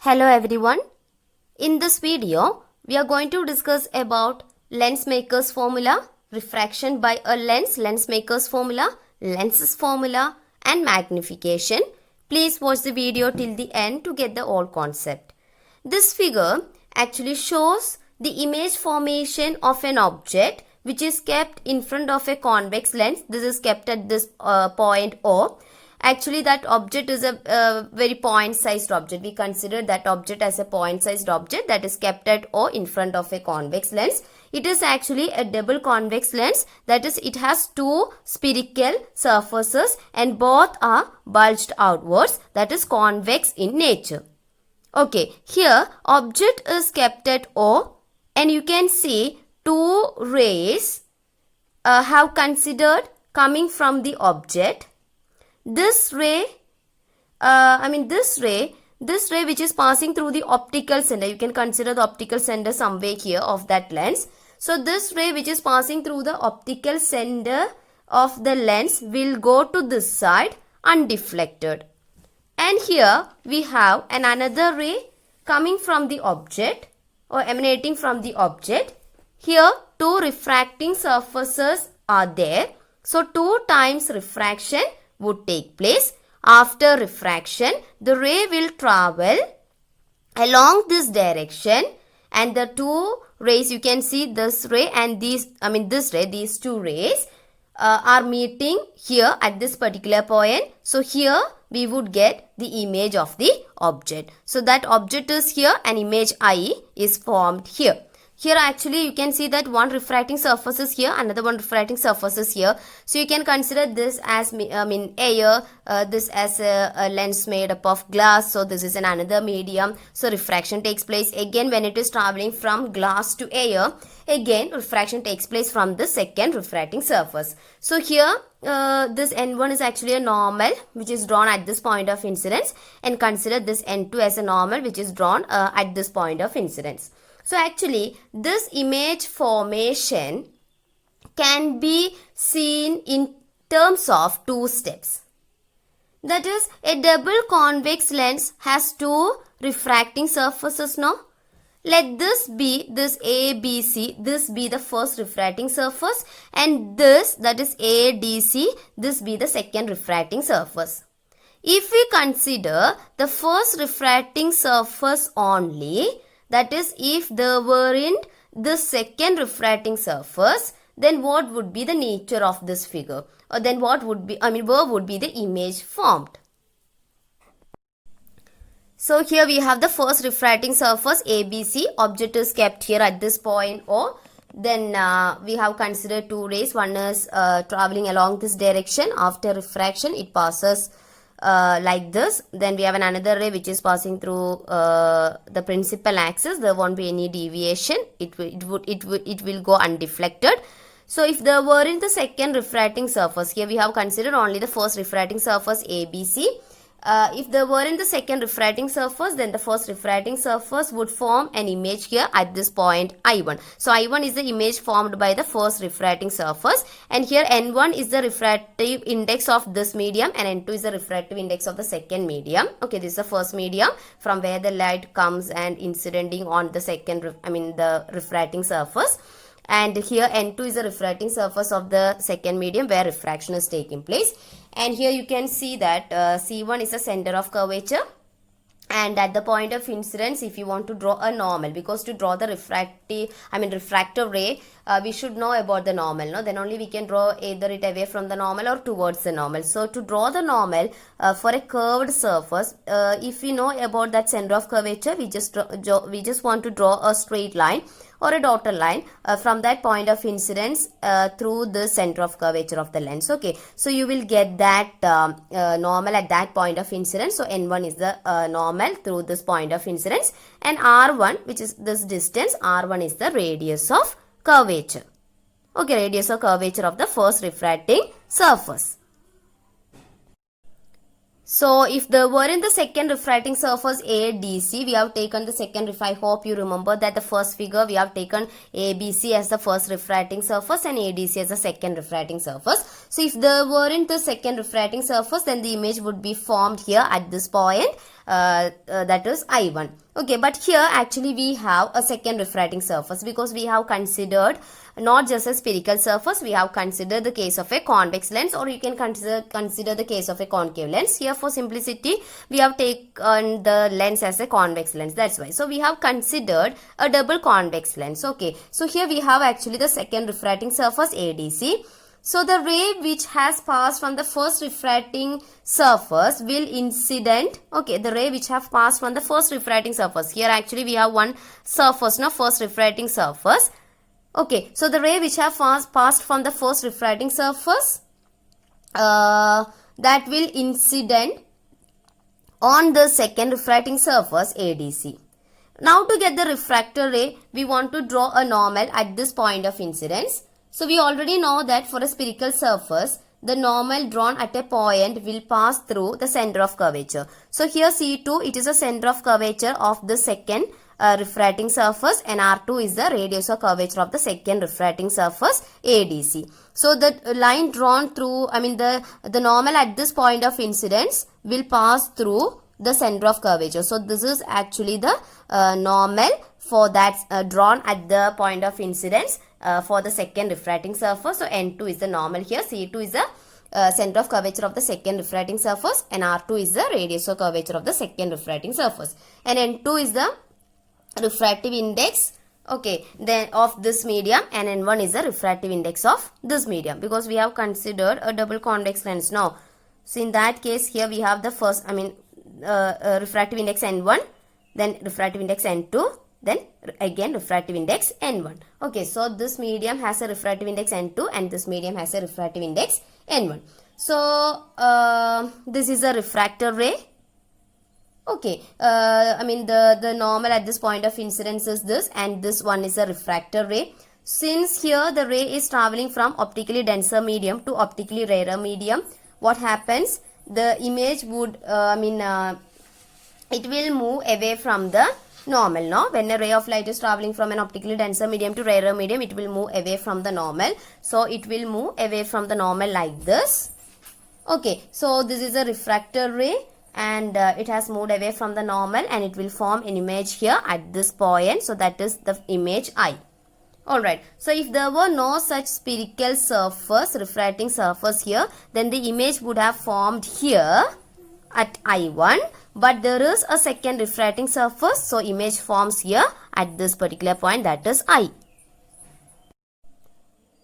Hello everyone. In this video, we are going to discuss about lens maker's formula, refraction by a lens maker's formula, lenses formula and magnification. Please watch the video till the end to get the whole concept. This figure actually shows the image formation of an object which is kept in front of a convex lens. This is kept at this point O. Actually, that object is a very point-sized object. We consider that object as a point-sized object that is kept at O in front of a convex lens. It is actually a double convex lens. That is, it has two spherical surfaces and both are bulged outwards. That is convex in nature. Okay, here object is kept at O and you can see two rays have considered coming from the object. This ray which is passing through the optical center, you can consider the optical center somewhere here of that lens. So this ray which is passing through the optical center of the lens will go to this side undeflected. And here we have another ray coming from the object or emanating from the object. Here two refracting surfaces are there. So 2 times refraction would take place. After refraction, the ray will travel along this direction and the two rays, you can see this ray and these two rays are meeting here at this particular point. So here we would get the image of the object. So that object is here and image I is formed here. Here actually you can see that one refracting surface is here, another one refracting surface is here. So you can consider this as air, this as a lens made up of glass. So this is another medium. So refraction takes place again when it is traveling from glass to air. Again refraction takes place from the second refracting surface. So here this N1 is actually a normal which is drawn at this point of incidence, and consider this N2 as a normal which is drawn at this point of incidence. So actually this image formation can be seen in terms of 2 steps. That is, a double convex lens has 2 refracting surfaces now. Let this be this ABC, this be the first refracting surface, and this, that is ADC, this be the second refracting surface. If we consider the first refracting surface only, that is, if there weren't the second refracting surface, then what would be the nature of this figure? Or then what would be, where would be the image formed? So here we have the first refracting surface ABC. Object is kept here at this point O. Then we have considered 2 rays. One is traveling along this direction. After refraction, it passes like this. Then we have another ray which is passing through the principal axis. There won't be any deviation. It will go undeflected. So if there weren't the second refracting surface, here we have considered only the first refracting surface ABC. If there weren't the second refracting surface, then the first refracting surface would form an image here at this point I1. So I1 is the image formed by the first refracting surface, and here N1 is the refractive index of this medium and N2 is the refractive index of the second medium. Okay, this is the first medium from where the light comes and incidenting on the second, the refracting surface. And here N2 is the refracting surface of the second medium where refraction is taking place. And here you can see that C1 is the center of curvature. And at the point of incidence, if you want to draw a normal, because to draw the refractive ray, we should know about the normal. No? Then only we can draw either it away from the normal or towards the normal. So to draw the normal for a curved surface, if we know about that center of curvature, we just want to draw a straight line or a dotted line from that point of incidence through the center of curvature of the lens. Okay, so you will get that normal at that point of incidence. So N1 is the normal through this point of incidence, and R1, which is this distance, R1 is the radius of curvature. Okay, radius of curvature of the first refracting surface. So if there weren't the second refracting surface ADC, we have taken the second, I hope you remember that the first figure we have taken ABC as the first refracting surface and ADC as the second refracting surface. So if there weren't the second refracting surface, then the image would be formed here at this point. that is I1. Okay, but here actually we have a second refracting surface because we have considered not just a spherical surface, we have considered the case of a convex lens, or you can consider the case of a concave lens. Here for simplicity, we have taken the lens as a convex lens. That's why. So we have considered a double convex lens. Okay, so here we have actually the second refracting surface ADC. So the ray which has passed from the first refracting surface will incident. Okay, the ray which have passed from the first refracting surface. Here actually we have one surface, no, first refracting surface. Okay, so the ray which have passed from the first refracting surface, that will incident on the second refracting surface ADC. Now to get the refractor ray, we want to draw a normal at this point of incidence. So we already know that for a spherical surface, the normal drawn at a point will pass through the center of curvature. So here C2, it is a center of curvature of the second refracting surface, and R2 is the radius of curvature of the second refracting surface ADC. So the line drawn through, the normal at this point of incidence will pass through the center of curvature. So this is actually the normal for that drawn at the point of incidence for the second refracting surface. So N2 is the normal here, C2 is the center of curvature of the second refracting surface, and R2 is the radius of curvature of the second refracting surface, and N2 is the refractive index, okay, then of this medium, and N1 is the refractive index of this medium, because we have considered a double convex lens now. So in that case, here we have the first, refractive index N1, then refractive index N2, then again refractive index N1. Okay, so this medium has a refractive index N2 and this medium has a refractive index N1. So this is a refractor ray. Okay, the normal at this point of incidence is this, and this one is a refractor ray. Since here the ray is traveling from optically denser medium to optically rarer medium, what happens? The image would, it will move away from the normal, no? When a ray of light is traveling from an optically denser medium to rarer medium, it will move away from the normal. So it will move away from the normal like this. Okay, so this is a refractor ray, and it has moved away from the normal, and it will form an image here at this point. So that is the image I. Alright, so if there were no such spherical surface, refracting surface here, then the image would have formed here at I1, but there is a second refracting surface, so image forms here at this particular point, that is I.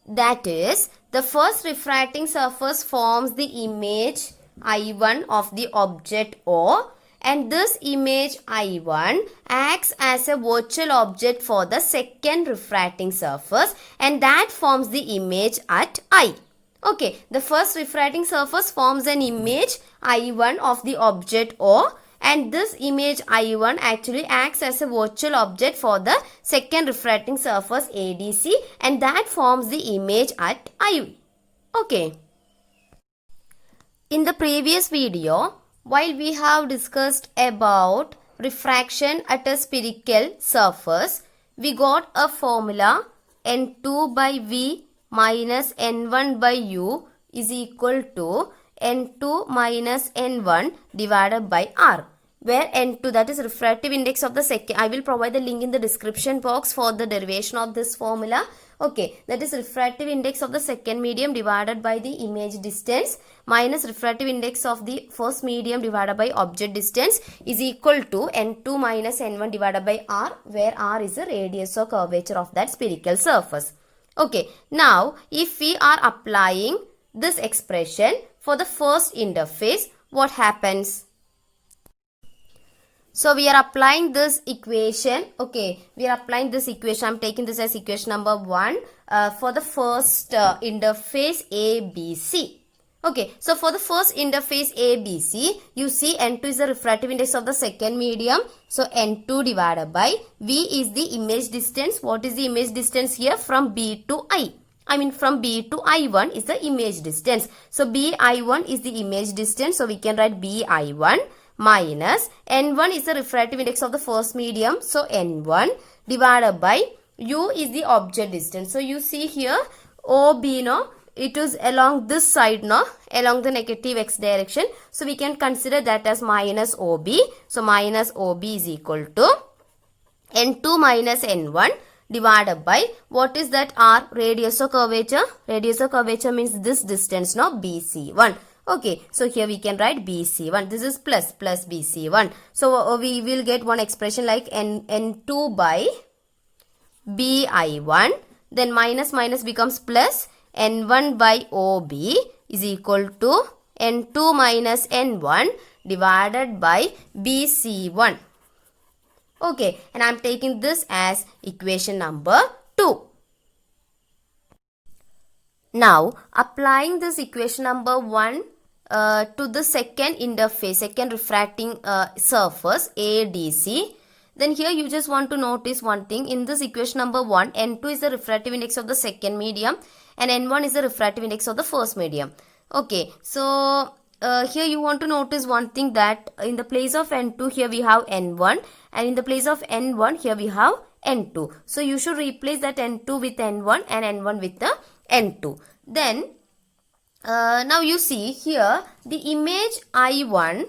That is, the first refracting surface forms the image I1 of the object O, and this image I1 acts as a virtual object for the second refracting surface, and that forms the image at I. Okay, the first refracting surface forms an image I1 of the object O, and this image I1 actually acts as a virtual object for the second refracting surface ADC, and that forms the image at I. Okay. In the previous video, while we have discussed about refraction at a spherical surface, we got a formula N2 by V minus N1 by U is equal to N2 minus N1 divided by R, where N2, that is refractive index of the second. I will provide the link in the description box for the derivation of this formula. Okay, that is refractive index of the second medium divided by the image distance minus refractive index of the first medium divided by object distance is equal to N2 minus N1 divided by R, where R is the radius or curvature of that spherical surface. Okay, now if we are applying this expression for the first interface, what happens? So we are applying this equation. Okay, we are applying this equation. I'm taking this as equation number 1 for the first interface ABC. Okay, so for the first interface ABC, you see N2 is the refractive index of the second medium. So N2 divided by V is the image distance. What is the image distance here? From B to I. From B to I1 is the image distance. So BI1 is the image distance. So we can write BI1 minus N1 is the refractive index of the first medium. So N1 divided by U is the object distance. So you see here OB, no? it is along this side, no, along the negative x direction. So we can consider that as minus OB. So minus OB is equal to n2 minus n1 divided by, what is that, r, radius of curvature. Radius of curvature means this distance, no, BC1. Okay, so here we can write BC1. This is plus BC1. So we will get one expression like n2 by BI1. Then minus becomes plus, n1 by OB is equal to n2 minus n1 divided by BC1. Okay, and I am taking this as equation number 2. Now, applying this equation number 1 to the second interface, second refracting surface ADC, then here you just want to notice one thing. In this equation number 1, N2 is the refractive index of the second medium and N1 is the refractive index of the first medium. Okay, so here you want to notice one thing, that in the place of N2 here we have N1, and in the place of N1 here we have N2. So you should replace that N2 with N1 and N1 with the N2. Then now you see here the image I1.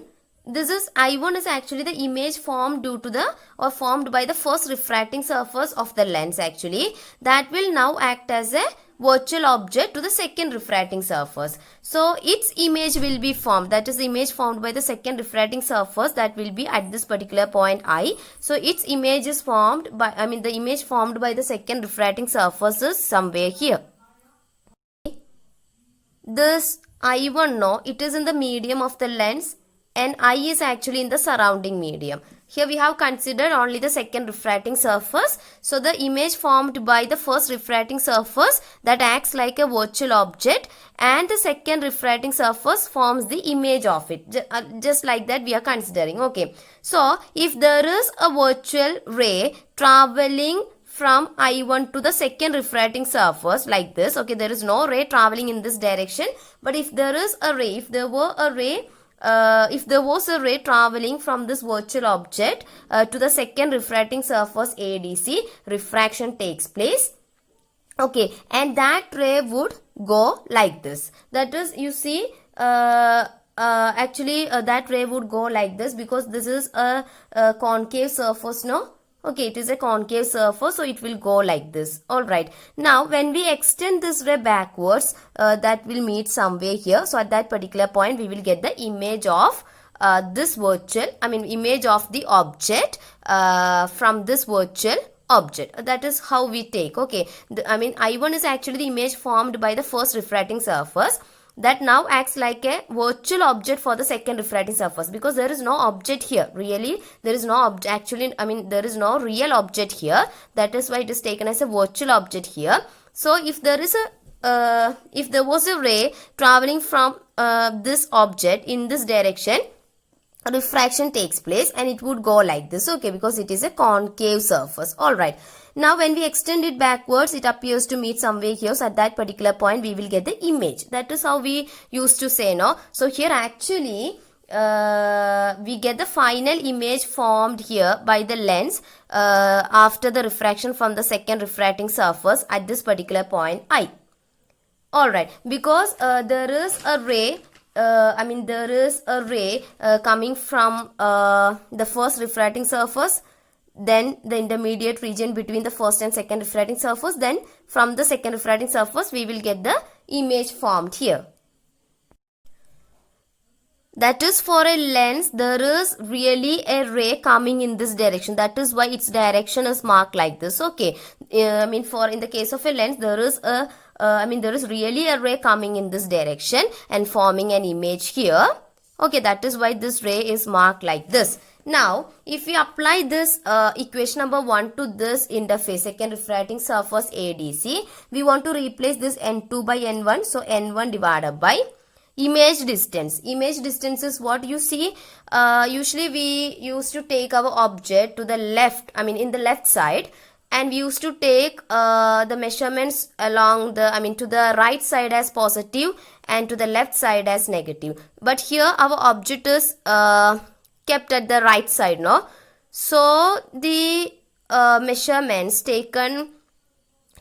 This is I1 is actually the image formed due to the, or formed by the first refracting surface of the lens actually, that will now act as a virtual object to the second refracting surface. So its image will be formed, that is the image formed by the second refracting surface, that will be at this particular point I. So its image is formed by, the image formed by the second refracting surface is somewhere here. This I1, no, it is in the medium of the lens, and I is actually in the surrounding medium. Here we have considered only the second refracting surface. So the image formed by the first refracting surface, that acts like a virtual object, and the second refracting surface forms the image of it. Just like that we are considering. Okay. So if there is a virtual ray traveling from I1 to the second refracting surface like this. Okay, there is no ray traveling in this direction. But if there is a ray, if there was a ray traveling from this virtual object to the second refracting surface ADC, refraction takes place. Okay, and that ray would go like this. That is, you see, actually that ray would go like this, because this is a concave surface, no? Okay, it is a concave surface, so it will go like this. Alright. Now, when we extend this ray backwards, that will meet somewhere here. So, at that particular point, we will get the image of this virtual, image of the object from this virtual object. That is how we take. Okay. I1 is actually the image formed by the first refracting surface, that now acts like a virtual object for the second refracting surface, because there is no object here. Really, there is no object. Actually, there is no real object here. That is why it is taken as a virtual object here. So, if there is a, if there was a ray traveling from this object in this direction, refraction takes place and it would go like this. Okay, because it is a concave surface. Alright. Now, when we extend it backwards, it appears to meet somewhere here. So, at that particular point, we will get the image. That is how we used to say, no? So, here actually, we get the final image formed here by the lens after the refraction from the second refracting surface at this particular point I. Alright. Because there is a ray there is a ray coming from the first refracting surface, then the intermediate region between the first and second refracting surface, then from the second refracting surface we will get the image formed here. That is, for a lens, there is really a ray coming in this direction. That is why its direction is marked like this. Okay, in the case of a lens, there is a there is really a ray coming in this direction and forming an image here. Okay, that is why this ray is marked like this. Now, if we apply this equation number 1 to this interface, second refracting surface ADC, we want to replace this N2 by N1. So, N1 divided by image distance. Image distance is what you see. Usually, we used to take our object to the left, in the left side. And we used to take the measurements along the, to the right side as positive and to the left side as negative. But here our object is kept at the right side, no? So the measurements taken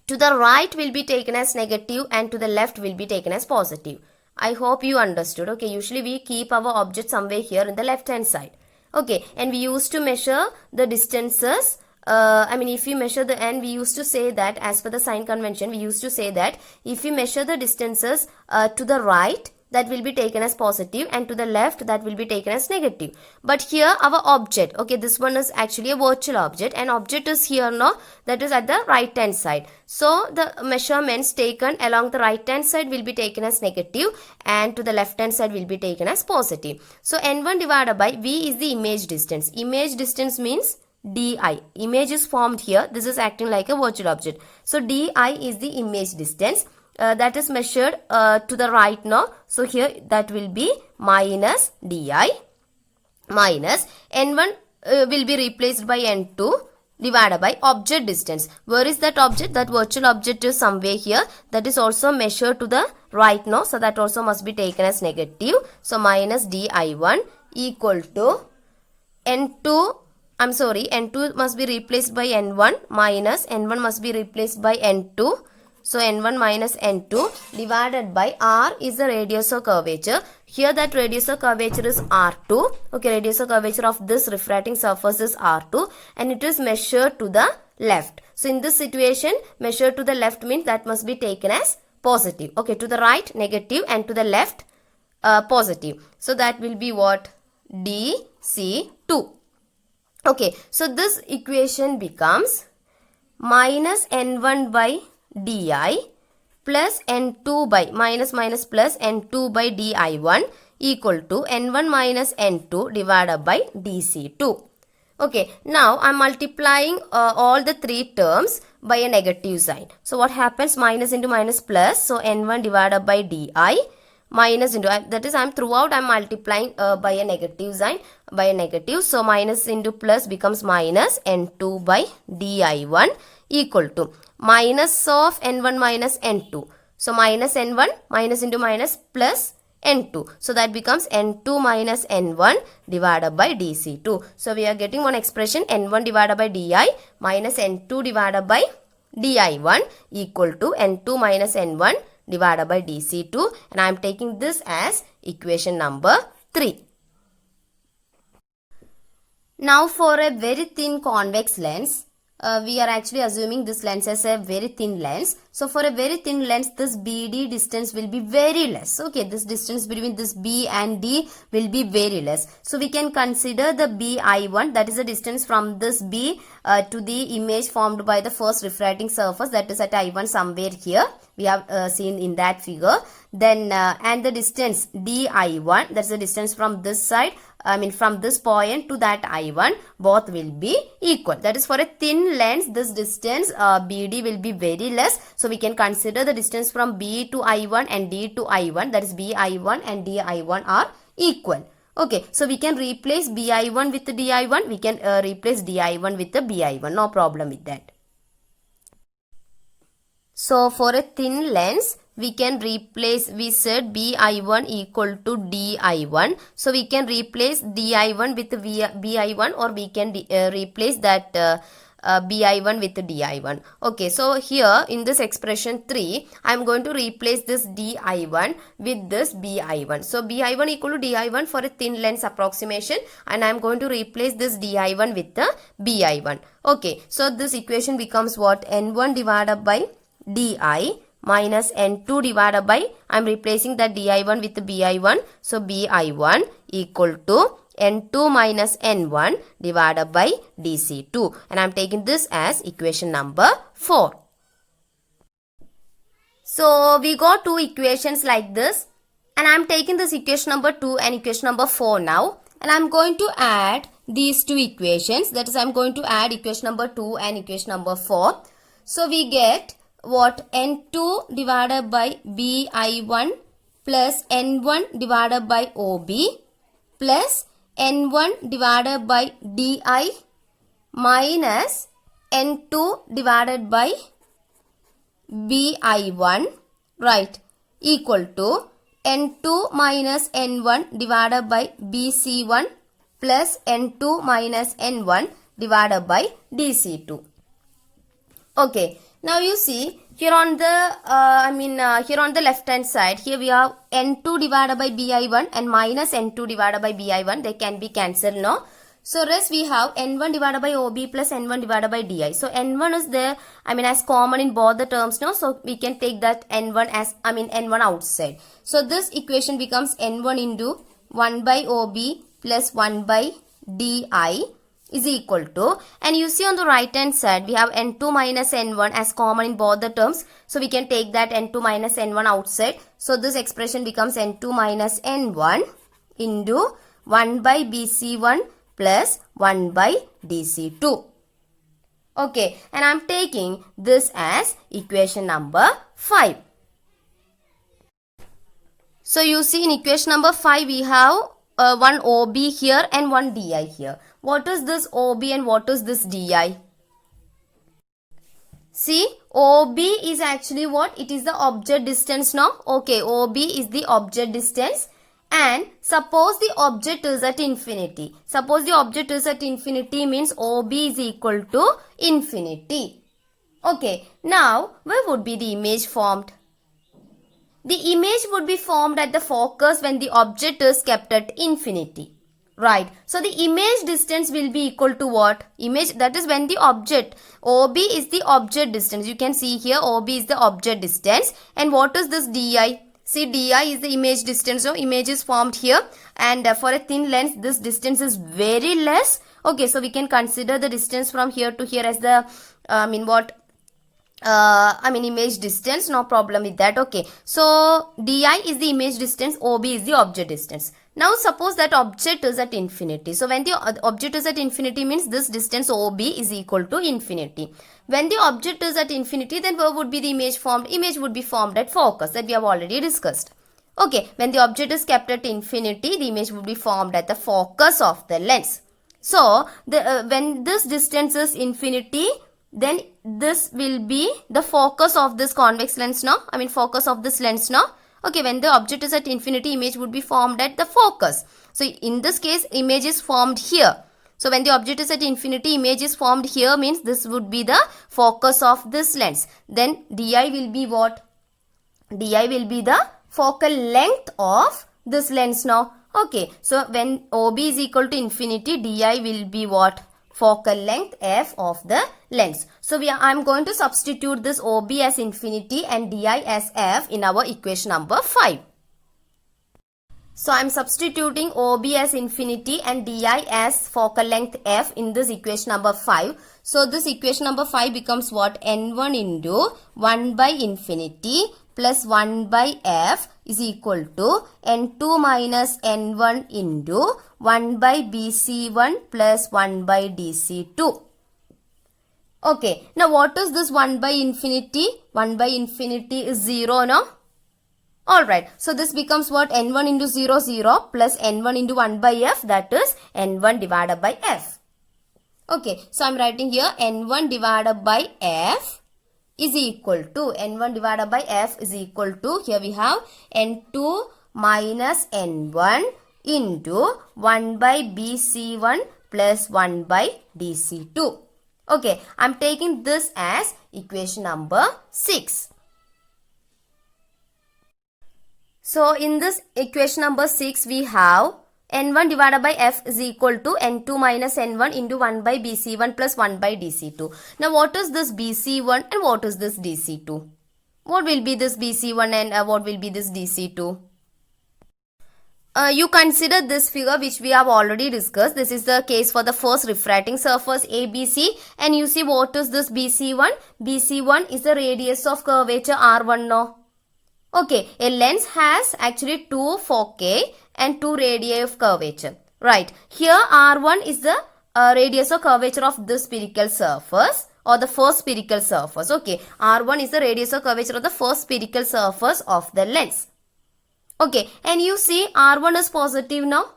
to the right will be taken as negative and to the left will be taken as positive. I hope you understood. Okay, usually we keep our object somewhere here in the left hand side. Okay, and we used to measure the distances. If we measure the n, we used to say that as per the sign convention, we used to say that if we measure the distances to the right, that will be taken as positive, and to the left that will be taken as negative. But here our object, okay, this one is actually a virtual object, and object is here, no, that is at the right hand side. So the measurements taken along the right hand side will be taken as negative, and to the left hand side will be taken as positive. So n1 divided by v is the image distance. Image distance means di. Image is formed here. This is acting like a virtual object. So di is the image distance. That is measured to the right now. So here that will be minus di minus n1 will be replaced by n2 divided by object distance. Where is that object? That virtual object is somewhere here. That is also measured to the right now. So that also must be taken as negative. So minus di1 equal to n2. N2 must be replaced by n1 minus n1 must be replaced by n2. So n1 minus n2 divided by r is the radius of curvature. Here that radius of curvature is r2. Okay, radius of curvature of this refracting surface is r2, and it is measured to the left. So in this situation, measured to the left means that must be taken as positive. Okay, to the right negative and to the left positive. So that will be what? dc2. Okay, so this equation becomes minus n1 by di plus n2 by minus plus n2 by di1 equal to n1 minus n2 divided by dc2. Okay, now I am multiplying all the three terms by a negative sign. So what happens? Minus into minus plus. So n1 divided by di minus into, that is throughout I am multiplying by a negative sign, by a negative. So minus into plus becomes minus n2 by di1 equal to minus of n1 minus n2. So minus n1 minus into minus plus n2. So that becomes n2 minus n1 divided by dc2. So we are getting one expression, n1 divided by di minus n2 divided by di1 equal to n2 minus n1 divided by dc2, and I am taking this as equation number 3. Now for a very thin convex lens, we are actually assuming this lens as a very thin lens. So for a very thin lens, this BD distance will be very less. Okay, this distance between this B and D will be very less. So we can consider the BI1, that is the distance from this B to the image formed by the first refracting surface, that is at I1 somewhere here. We have seen in that figure. Then and the distance DI1, that's the distance from this side, from this point to that I1, both will be equal. That is for a thin lens, this distance BD will be very less. So we can consider the distance from B to I1 and D to I1, that is BI1 and DI1 are equal. Okay, so we can replace BI1 with the DI1, we can replace DI1 with the BI1, no problem with that. So for a thin lens, we can replace, we said BI1 equal to DI1. So we can replace DI1 with BI1, or we can replace that BI1 with DI1. Okay, so here in this expression 3, I am going to replace this DI1 with this BI1. So BI1 equal to DI1 for a thin lens approximation, and I am going to replace this DI1 with the BI1. Okay, so this equation becomes what? N1 divided by di minus n2 divided by, I am replacing that di1 with the bi1. So bi1 equal to n2 minus n1 divided by dc2, and I am taking this as equation number 4. So we got two equations like this, and I am taking this equation number 2 and equation number 4 now, and I am going to add these two equations, that is I am going to add equation number 2 and equation number 4. So we get what? N2 divided by BI1 plus N1 divided by OB plus N1 divided by DI minus N2 divided by BI1, right, equal to N2 minus N1 divided by BC1 plus N2 minus N1 divided by DC2. Okay. Now you see here on the here on the left hand side, here we have n2 divided by bi1 and minus n2 divided by bi1. They can be cancelled, no? So rest we have n1 divided by ob plus n1 divided by di. So n1 is there, as common in both the terms, no? So we can take that n1 as, n1 outside. So this equation becomes n1 into 1 by ob plus 1 by di is equal to, and you see on the right hand side we have n2 minus n1 as common in both the terms, so we can take that n2 minus n1 outside. So this expression becomes n2 minus n1 into 1 by bc1 plus 1 by dc2. Okay, and I'm taking this as equation number 5. So you see in equation number 5 we have one OB here and one DI here. What is this OB and what is this DI? See, OB is actually what? It is the object distance now. Okay, OB is the object distance. And suppose the object is at infinity. Suppose the object is at infinity means OB is equal to infinity. Okay, now where would be the image formed? The image would be formed at the focus when the object is kept at infinity. Right. So the image distance will be equal to what? Image, that is when the object, OB is the object distance. You can see here OB is the object distance. And what is this DI? See, DI is the image distance. So image is formed here. And for a thin lens, this distance is very less. Okay, so we can consider the distance from here to here as the, image distance. No problem with that. Okay, so DI is the image distance, OB is the object distance. Now suppose that object is at infinity. So when the object is at infinity means this distance OB is equal to infinity. When the object is at infinity, then where would be the image formed? Image would be formed at focus, that we have already discussed. Okay, when the object is kept at infinity, the image would be formed at the focus of the lens. So when this distance is infinity, then this will be the focus of this convex lens now. Focus of this lens now. Okay, when the object is at infinity, image would be formed at the focus. So in this case, image is formed here. So when the object is at infinity, image is formed here means this would be the focus of this lens. Then DI will be what? DI will be the focal length of this lens now. Okay, so when OB is equal to infinity, DI will be what? Focal length f of the lens. So I'm going to substitute this OB as infinity and DI as f in our equation number 5. So I'm substituting OB as infinity and DI as focal length f in this equation number 5. So this equation number 5 becomes what? N1 into 1 by infinity plus 1 by f is equal to n2 minus n1 into 1 by bc1 plus 1 by dc2. Okay, now what is this 1 by infinity? 1 by infinity is 0 now. Alright, so this becomes what? N1 into 0, 0 plus N1 into 1 by f, that is N1 divided by f. Okay, so I'm writing here N1 divided by f is equal to, N1 divided by f is equal to, here we have N2 minus N1 into 1 by bc1 plus 1 by dc2. Okay, I'm taking this as equation number 6. So in this equation number 6, we have N1 divided by f is equal to N2 minus N1 into 1 by bc1 plus 1 by dc2. Now what is this bc1 and what is this dc2? What will be this bc1 and what will be this dc2? You consider this figure which we have already discussed. This is the case for the first refracting surface ABC, and you see what is this BC1? BC1 is the radius of curvature R1 now. Okay, a lens has actually 2 foci and 2 radii of curvature. Right, here R1 is the radius of curvature of this spherical surface or the first spherical surface. Okay, R1 is the radius of curvature of the first spherical surface of the lens. Okay, and you see R1 is positive now.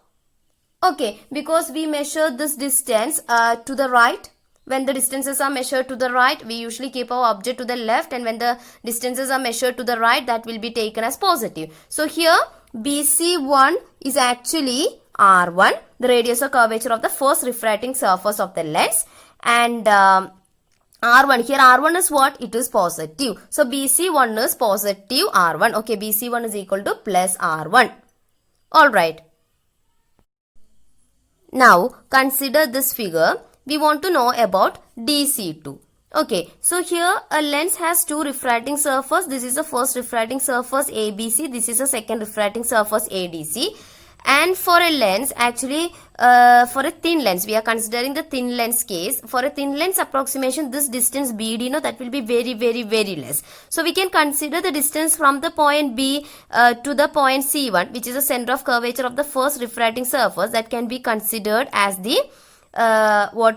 Okay, because we measure this distance to the right. When the distances are measured to the right, we usually keep our object to the left, and when the distances are measured to the right, that will be taken as positive. So here BC1 is actually R1, the radius of curvature of the first refracting surface of the lens, and R1, here R1 is what? It is positive. So BC1 is positive R1. Okay, BC1 is equal to plus R1. Alright. Now consider this figure. We want to know about DC2. Okay, so here a lens has two refracting surface. This is the first refracting surface ABC. This is the second refracting surface ADC. And for a lens, actually for a thin lens, we are considering the thin lens case. For a thin lens approximation, this distance BD, that will be very less. So we can consider the distance from the point B to the point C1, which is the center of curvature of the first refracting surface, that can be considered as the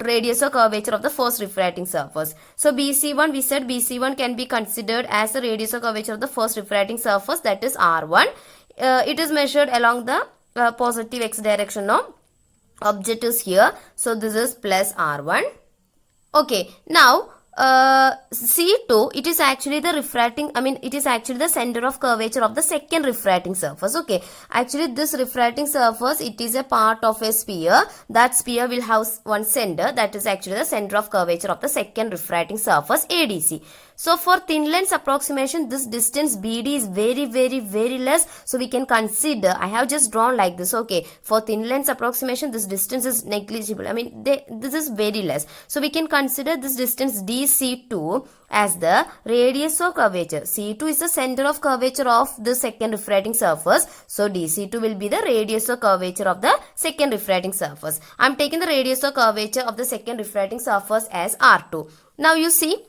radius or curvature of the first refracting surface. So BC1, we said BC1 can be considered as the radius or curvature of the first refracting surface, that is R1. It is measured along the positive x direction. Now object is here, so this is plus R1. Okay, now C2, it is actually the it is actually the center of curvature of the second refracting surface. Okay, actually this refracting surface, it is a part of a sphere. That sphere will have one center, that is actually the center of curvature of the second refracting surface ADC. So for thin lens approximation, this distance BD is very less. So we can consider, I have just drawn like this. Okay, for thin lens approximation, this distance is negligible. This is very less. So we can consider this distance DC2 as the radius of curvature. C2 is the center of curvature of the second refracting surface. So DC2 will be the radius of curvature of the second refracting surface. I am taking the radius of curvature of the second refracting surface as R2. Now you see,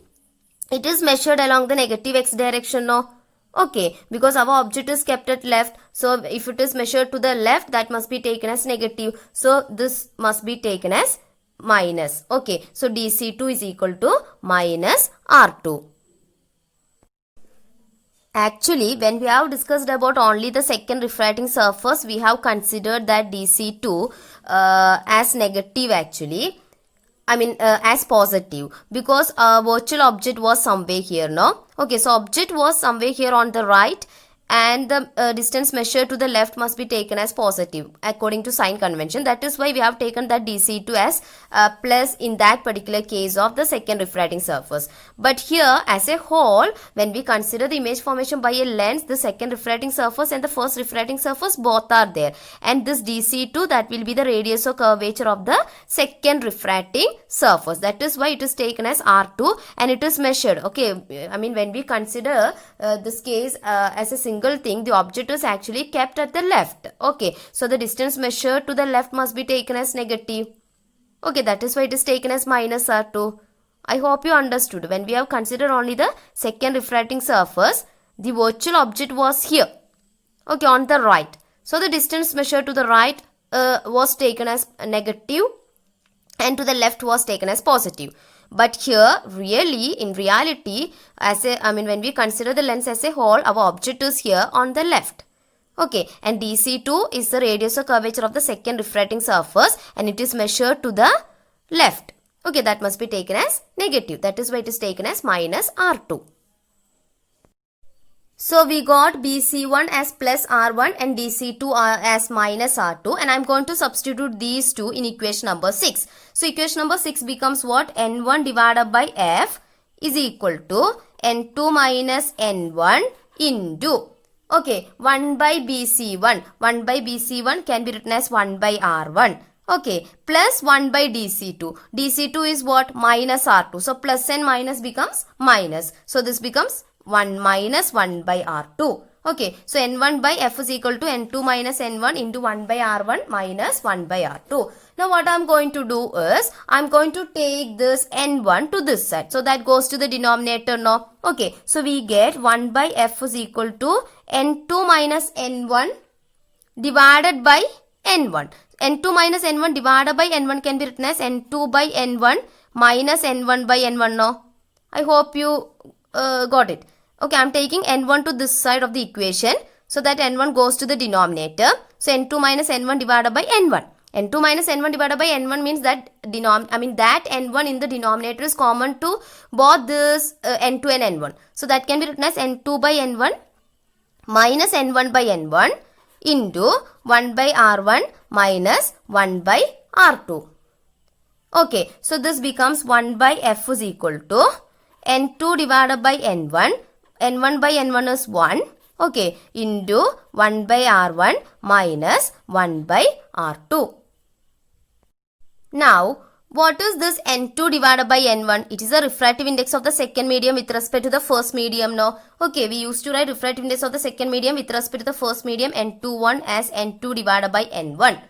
it is measured along the negative x direction, no? Okay, because our object is kept at left. So if it is measured to the left, that must be taken as negative. So this must be taken as minus. Okay, so DC2 is equal to minus R2. Actually, when we have discussed about only the second refracting surface, we have considered that DC2 as negative actually. As positive, because virtual object was somewhere here, no? Okay, so object was somewhere here on the right, and the distance measured to the left must be taken as positive according to sign convention. That is why we have taken that DC2 as plus in that particular case of the second refracting surface. But here as a whole, when we consider the image formation by a lens, the second refracting surface and the first refracting surface both are there, and this DC2, that will be the radius or curvature of the second refracting surface. That is why it is taken as R2 and it is measured. Okay, when we consider this case as a single thing, the object is actually kept at the left. Okay, so the distance measured to the left must be taken as negative. Okay, that is why it is taken as minus R2. I hope you understood. When we have considered only the second refracting surface, the virtual object was here. Okay, on the right. So the distance measured to the right was taken as negative and to the left was taken as positive. But here, in reality, when we consider the lens as a whole, our object is here on the left. Okay, and DC2 is the radius or curvature of the second refracting surface and it is measured to the left. Okay, that must be taken as negative. That is why it is taken as minus R2. So we got BC1 as plus R1 and DC2 as minus R2, and I am going to substitute these two in equation number 6. So equation number 6 becomes what? N1 divided by F is equal to N2 minus N1 into, okay, 1 by BC1. 1 by BC1 can be written as 1 by R1. Okay, plus 1 by DC2. DC2 is what? Minus R2. So plus and minus becomes minus. So this becomes 1 minus 1 by R2. Okay, so N1 by F is equal to N2 minus N1 into 1 by R1 minus 1 by R2. Now what I am going to do is, I am going to take this N1 to this side. So that goes to the denominator now. Okay, so we get 1 by F is equal to N2 minus N1 divided by N1. N2 minus N1 divided by N1 can be written as N2 by N1 minus N1 by N1 now. I hope you got it. Okay, I am taking N1 to this side of the equation so that N1 goes to the denominator. So N2 minus N1 divided by N1. N2 minus N1 divided by N1 means that that N1 in the denominator is common to both this N2 and N1. So that can be written as N2 by N1 minus N1 by N1 into 1 by R1 minus 1 by R2. Okay, so this becomes 1 by f is equal to n2 divided by n1. n1 by n1 is 1. Okay, into 1 by r1 minus 1 by r2. Now, what is this n2 divided by n1? It is the refractive index of the second medium with respect to the first medium, no? Okay, we used to write refractive index of the second medium with respect to the first medium n21 as n2 divided by n1.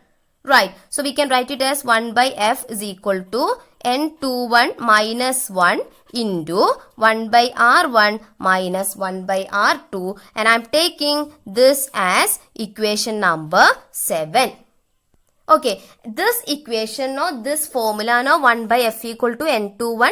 Right, so we can write it as 1 by f is equal to n21 minus 1 into 1 by r1 minus 1 by r2, and I am taking this as equation number 7. Okay, this equation, no, this formula, no, 1 by f equal to n21.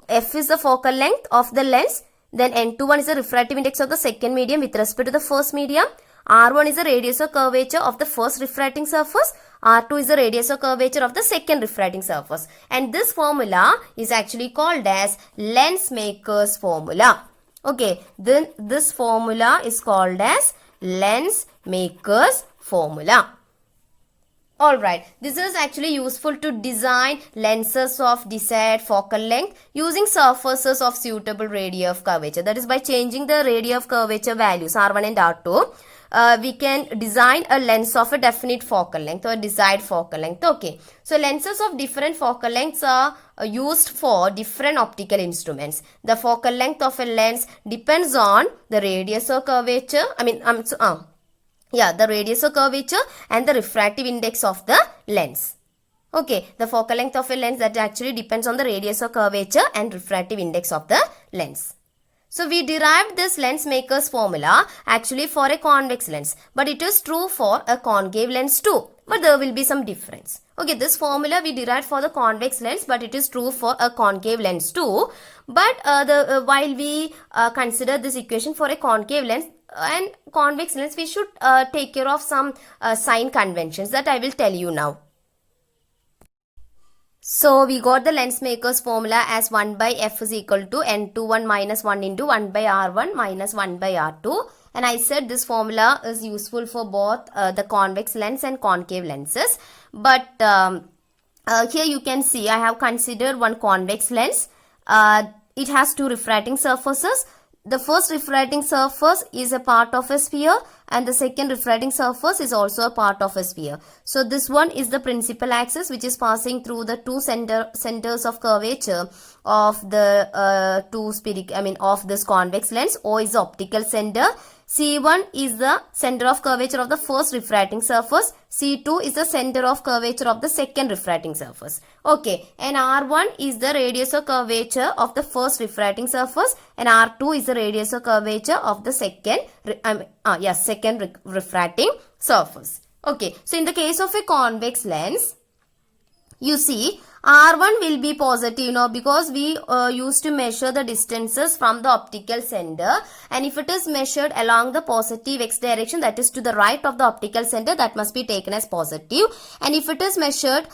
F is the focal length of the lens. Then n21 is the refractive index of the second medium with respect to the first medium. R1 is the radius of curvature of the first refracting surface. R2 is the radius of curvature of the second refracting surface. And this formula is actually called as Lensmaker's formula. Okay, then this formula is called as Lensmaker's formula. Alright, this is actually useful to design lenses of desired focal length using surfaces of suitable radii of curvature. That is, by changing the radii of curvature values R1 and R2, we can design a lens of a definite focal length or desired focal length. Okay, so lenses of different focal lengths are used for different optical instruments. The focal length of a lens depends on the radius of curvature. The radius of curvature and the refractive index of the lens. Okay, the focal length of a lens that actually depends on the radius of curvature and refractive index of the lens. So we derived this Lensmaker's formula actually for a convex lens, but it is true for a concave lens too. But there will be some difference. Okay, this formula we derived for the convex lens, but it is true for a concave lens too. But while we consider this equation for a concave lens and convex lens, we should take care of some sign conventions that I will tell you now. So we got the Lensmaker's formula as 1 by f is equal to n21 minus 1 into 1 by r1 minus 1 by r2. And I said this formula is useful for both the convex lens and concave lenses. But here you can see I have considered one convex lens. It has two refracting surfaces. The first refracting surface is a part of a sphere and the second refracting surface is also a part of a sphere. So this one is the principal axis which is passing through the two centers of curvature of the of this convex lens. O is the optical center. C1 is the center of curvature of the first refracting surface. C2 is the center of curvature of the second refracting surface. Okay, and R1 is the radius of curvature of the first refracting surface and R2 is the radius of curvature of the second refracting surface. Okay, so in the case of a convex lens, you see R1 will be positive now because we used to measure the distances from the optical center, and if it is measured along the positive x direction, that is to the right of the optical center, that must be taken as positive, and if it is measured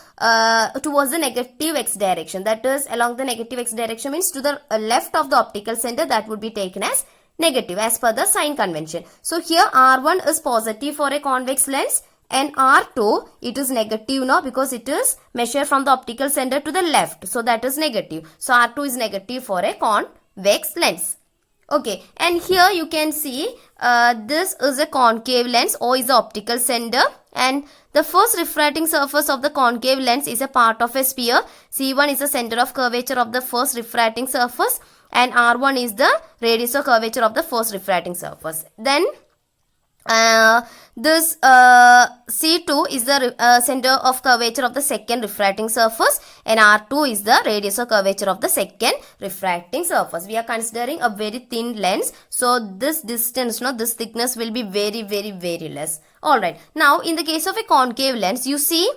towards the negative x direction, that is along the negative x direction means to the left of the optical center, that would be taken as negative as per the sign convention. So here R1 is positive for a convex lens and R2 it is negative now because it is measured from the optical center to the left, so that is negative. So R2 is negative for a convex lens. Okay, and here you can see this is a concave lens. O is the optical center and the first refracting surface of the concave lens is a part of a sphere. C1 is the center of curvature of the first refracting surface and R1 is the radius of curvature of the first refracting surface. Then this C2 is the center of curvature of the second refracting surface and R2 is the radius of curvature of the second refracting surface. We are considering a very thin lens, so this distance, this thickness will be very less. Alright, now in the case of a concave lens, you see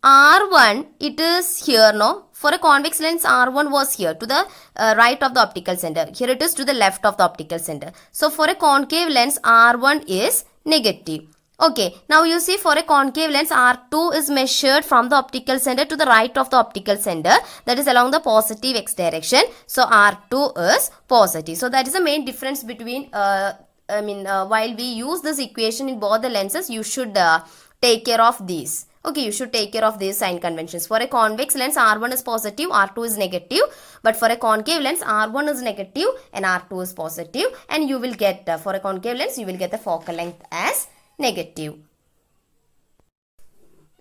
R1, it is here, for a convex lens, R1 was here to the right of the optical center. Here it is to the left of the optical center. So for a concave lens, R1 is negative. Okay, now you see for a concave lens, R2 is measured from the optical center to the right of the optical center, that is along the positive x direction. So R2 is positive. So that is the main difference between, while we use this equation in both the lenses, you should take care of these. Okay, you should take care of these sign conventions. For a convex lens, R1 is positive, R2 is negative. But for a concave lens, R1 is negative and R2 is positive. And you will get, for a concave lens, you will get the focal length as negative.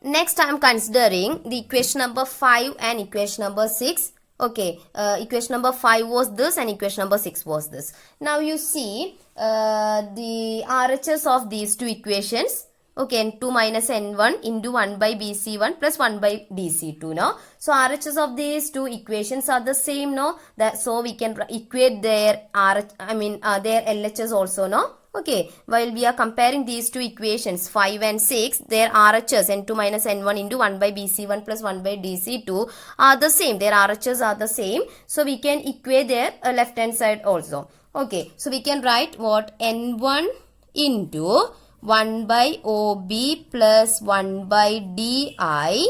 Next, I am considering the equation number 5 and equation number 6. Okay, equation number 5 was this and equation number 6 was this. Now you see the RHS of these two equations. Okay, n2 minus n1 into 1 by bc1 plus 1 by dc2, no? So RHS of these two equations are the same, no? So we can equate their their LHS also, no? Okay, while we are comparing these two equations 5 and 6, their RHS n2 minus n1 into 1 by bc1 plus 1 by dc2 are the same. Their RHS are the same. So we can equate their left hand side also. Okay, so we can write what? N1 into 1 by OB plus 1 by DI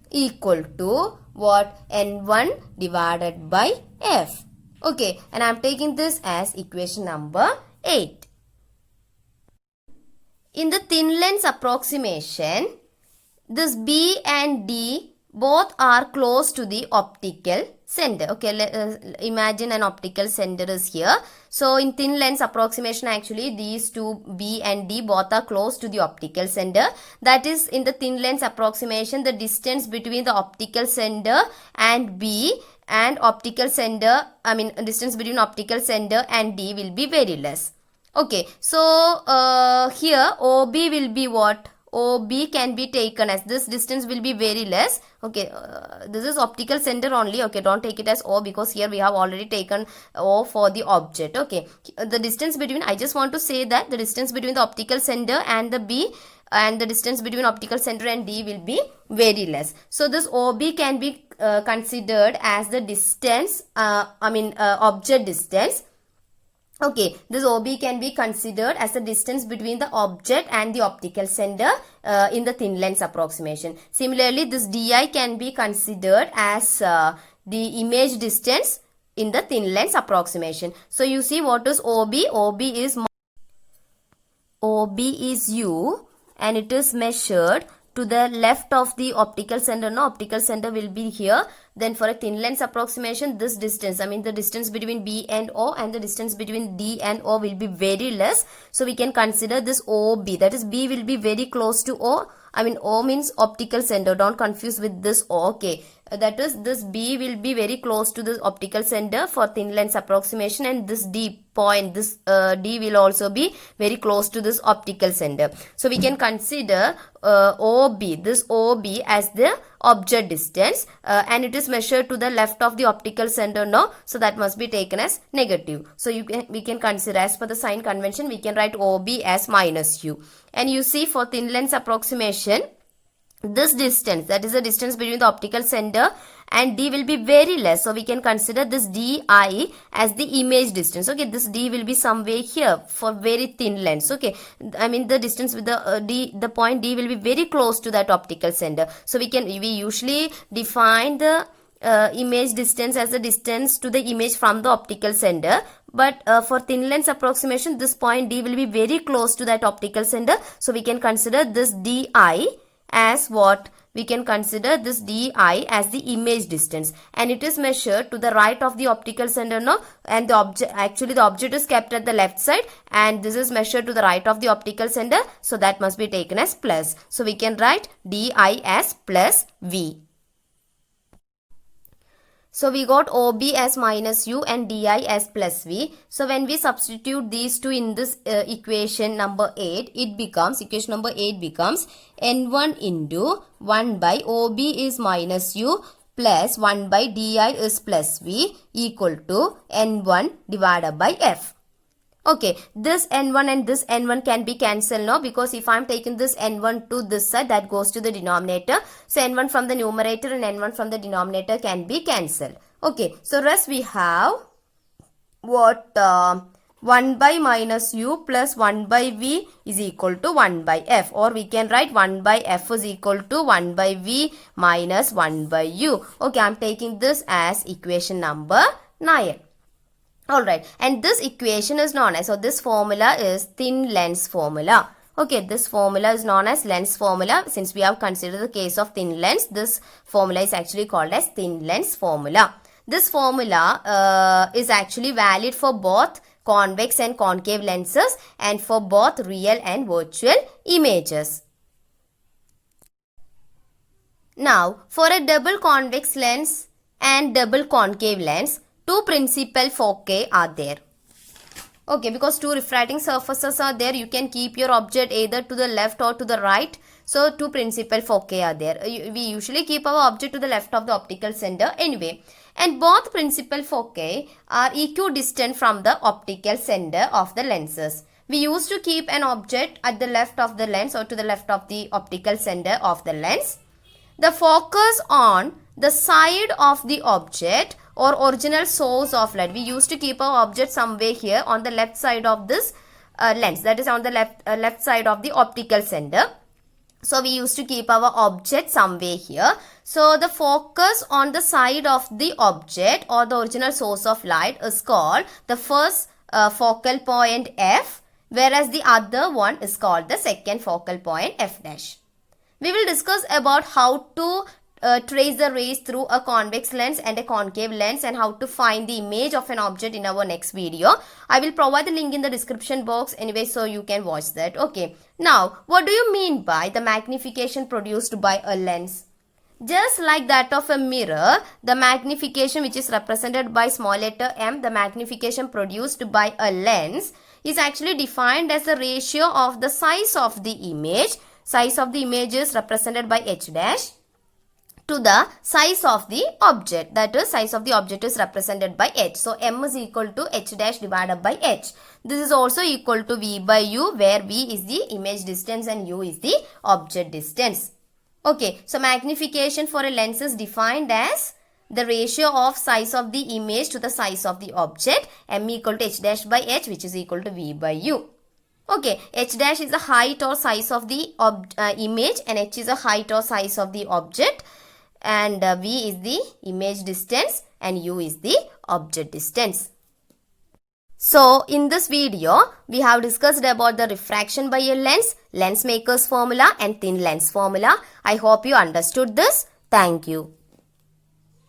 equal to what? N1 divided by F. Okay, and I am taking this as equation number 8. In the thin lens approximation, this B and D both are close to the optical center. Okay, imagine an optical center is here. So in thin lens approximation, actually these two B and D both are close to the optical center. That is, in the thin lens approximation, the distance between the optical center and B and optical center, distance between optical center and D will be very less. Okay, so here OB will be what? OB can be taken as, this distance will be very less. Okay, this is optical center only. Okay, don't take it as O because here we have already taken O for the object. Okay, the distance between, I just want to say that the distance between the optical center and the B and the distance between optical center and D will be very less. So this OB can be considered as the distance, object distance. Okay, this OB can be considered as the distance between the object and the optical center in the thin lens approximation. Similarly, this DI can be considered as the image distance in the thin lens approximation. So you see what is OB? OB is U and it is measured to the left of the optical center. No, optical center will be here. Then for a thin lens approximation, this distance, the distance between B and O and the distance between D and O will be very less. So we can consider this OB. That is, B will be very close to O. O means optical center. Don't confuse with this O. Okay. That is, this B will be very close to the optical center for thin lens approximation, and this D point, this D will also be very close to this optical center. So we can consider OB, this OB as the object distance, and it is measured to the left of the optical center, no? So that must be taken as negative. So we can consider, as per the sign convention, we can write OB as minus U. And you see, for thin lens approximation, this distance, that is the distance between the optical center and D, will be very less. So we can consider this DI as the image distance. Okay, this D will be somewhere here for very thin lens. Okay, the distance with the the point D will be very close to that optical center. So we usually define the image distance as the distance to the image from the optical center. But for thin lens approximation, this point D will be very close to that optical center. So we can consider this DI as what? We can consider this DI as the image distance, and it is measured to the right of the optical center, no? And the object is kept at the left side, and this is measured to the right of the optical center. So that must be taken as plus. So we can write DI as plus V. So we got OB as minus U and DI as plus V. So when we substitute these two in this equation number 8, equation number 8 becomes N1 into 1 by OB is minus U plus 1 by DI is plus V equal to N1 divided by F. Okay, this N1 and this N1 can be cancelled now, because if I am taking this N1 to this side, that goes to the denominator. So N1 from the numerator and N1 from the denominator can be cancelled. Okay, so rest we have what? 1 by minus U plus 1 by V is equal to 1 by F, or we can write 1 by F is equal to 1 by V minus 1 by U. Okay, I am taking this as equation number 9. Alright, and this equation is known as, so this formula is thin lens formula. Okay, this formula is known as lens formula. Since we have considered the case of thin lens, this formula is actually called as thin lens formula. This formula is actually valid for both convex and concave lenses and for both real and virtual images. Now, for a double convex lens and double concave lens, two principal foci are there. Okay, because two refracting surfaces are there, you can keep your object either to the left or to the right. So, two principal foci are there. We usually keep our object to the left of the optical center anyway. And both principal foci are equidistant from the optical center of the lenses. We used to keep an object at the left of the lens or to the left of the optical center of the lens. The focus on the side of the object or original source of light. We used to keep our object somewhere here on the left side of this lens, that is on the left side of the optical center. So we used to keep our object somewhere here. So the focus on the side of the object or the original source of light is called the first focal point F, whereas the other one is called the second focal point F dash. We will discuss about how to trace the rays through a convex lens and a concave lens and how to find the image of an object in our next video. I will provide the link in the description box anyway, so you can watch that. Okay. Now, what do you mean by the magnification produced by a lens? Just like that of a mirror, the magnification which is represented by small letter m, the magnification produced by a lens is actually defined as the ratio of the size of the image. Size of the image is represented by h dash to the size of the object, that is size of the object is represented by h. So m is equal to h dash divided by h. This is also equal to v by u, where v is the image distance and u is the object distance. Okay, so magnification for a lens is defined as the ratio of size of the image to the size of the object, m equal to h dash by h, which is equal to v by u. Okay, h dash is the height or size of the image and h is the height or size of the object, and v is the image distance and u is the object distance. So in this video, we have discussed about the refraction by a lens, lens maker's formula and thin lens formula. I hope you understood this. Thank you.